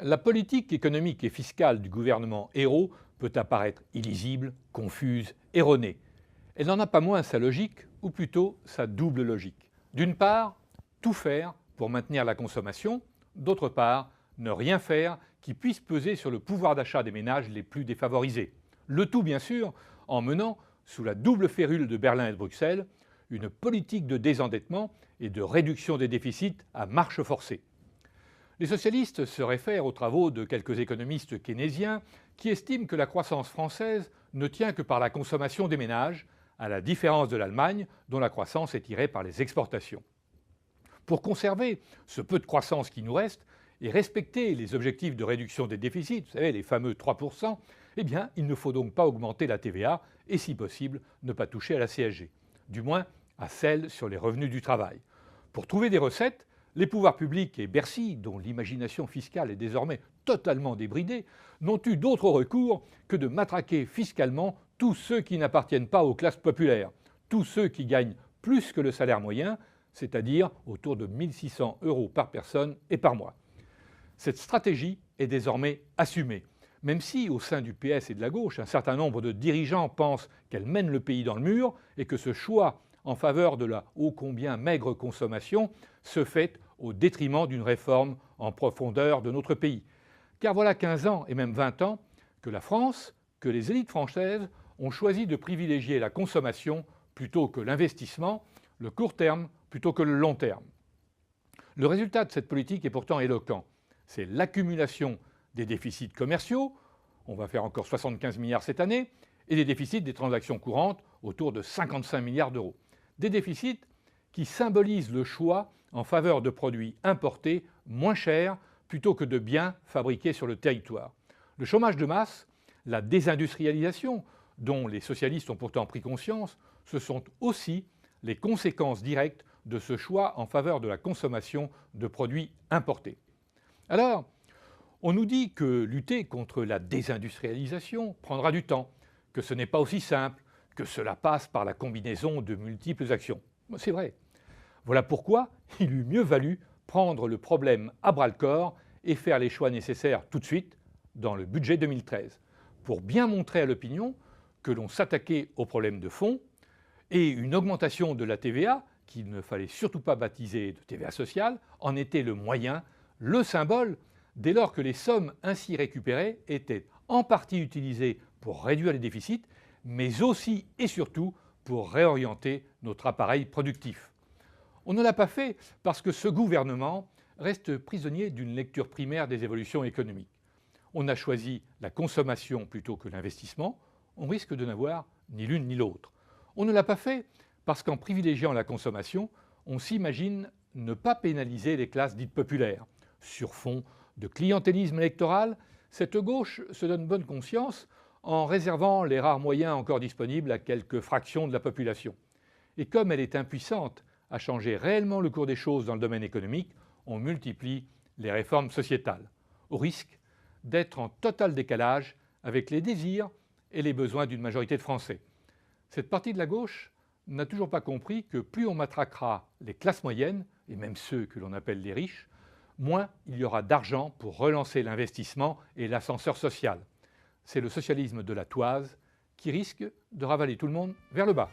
La politique économique et fiscale du gouvernement Ayrault peut apparaître illisible, confuse, erronée. Elle n'en a pas moins sa logique, ou plutôt sa double logique. D'une part, tout faire pour maintenir la consommation, d'autre part, ne rien faire qui puisse peser sur le pouvoir d'achat des ménages les plus défavorisés. Le tout, bien sûr, en menant, sous la double férule de Berlin et de Bruxelles, une politique de désendettement et de réduction des déficits à marche forcée. Les socialistes se réfèrent aux travaux de quelques économistes keynésiens qui estiment que la croissance française ne tient que par la consommation des ménages, à la différence de l'Allemagne, dont la croissance est tirée par les exportations. Pour conserver ce peu de croissance qui nous reste et respecter les objectifs de réduction des déficits, vous savez, les fameux 3%, eh bien, il ne faut donc pas augmenter la TVA et, si possible, ne pas toucher à la CSG, du moins à celle sur les revenus du travail. Pour trouver des recettes, les pouvoirs publics et Bercy, dont l'imagination fiscale est désormais totalement débridée, n'ont eu d'autre recours que de matraquer fiscalement tous ceux qui n'appartiennent pas aux classes populaires, tous ceux qui gagnent plus que le salaire moyen, c'est-à-dire autour de 1 600 € par personne et par mois. Cette stratégie est désormais assumée, même si, au sein du PS et de la gauche, un certain nombre de dirigeants pensent qu'elle mène le pays dans le mur et que ce choix en faveur de la ô combien maigre consommation se fait au détriment d'une réforme en profondeur de notre pays. Car voilà 15 ans et même 20 ans que la France, que les élites françaises ont choisi de privilégier la consommation plutôt que l'investissement, le court terme plutôt que le long terme. Le résultat de cette politique est pourtant éloquent. C'est l'accumulation des déficits commerciaux, on va faire encore 75 milliards cette année, et des déficits des transactions courantes autour de 55 milliards d'euros. Des déficits qui symbolisent le choix en faveur de produits importés moins chers plutôt que de biens fabriqués sur le territoire. Le chômage de masse, la désindustrialisation, dont les socialistes ont pourtant pris conscience, ce sont aussi les conséquences directes de ce choix en faveur de la consommation de produits importés. Alors, on nous dit que lutter contre la désindustrialisation prendra du temps, que ce n'est pas aussi simple, que cela passe par la combinaison de multiples actions. C'est vrai. Voilà pourquoi il eût mieux valu prendre le problème à bras-le-corps et faire les choix nécessaires tout de suite dans le budget 2013, pour bien montrer à l'opinion que l'on s'attaquait aux problèmes de fond et une augmentation de la TVA, qu'il ne fallait surtout pas baptiser de TVA sociale, en était le moyen, le symbole, dès lors que les sommes ainsi récupérées étaient en partie utilisées pour réduire les déficits, mais aussi et surtout pour réorienter notre appareil productif. On ne l'a pas fait parce que ce gouvernement reste prisonnier d'une lecture primaire des évolutions économiques. On a choisi la consommation plutôt que l'investissement, on risque de n'avoir ni l'une ni l'autre. On ne l'a pas fait parce qu'en privilégiant la consommation, on s'imagine ne pas pénaliser les classes dites populaires. Sur fond de clientélisme électoral, cette gauche se donne bonne conscience en réservant les rares moyens encore disponibles à quelques fractions de la population. Et comme elle est impuissante à changer réellement le cours des choses dans le domaine économique, on multiplie les réformes sociétales, au risque d'être en total décalage avec les désirs et les besoins d'une majorité de Français. Cette partie de la gauche n'a toujours pas compris que plus on matraquera les classes moyennes, et même ceux que l'on appelle les riches, moins il y aura d'argent pour relancer l'investissement et l'ascenseur social. C'est le socialisme de la toise qui risque de ravaler tout le monde vers le bas.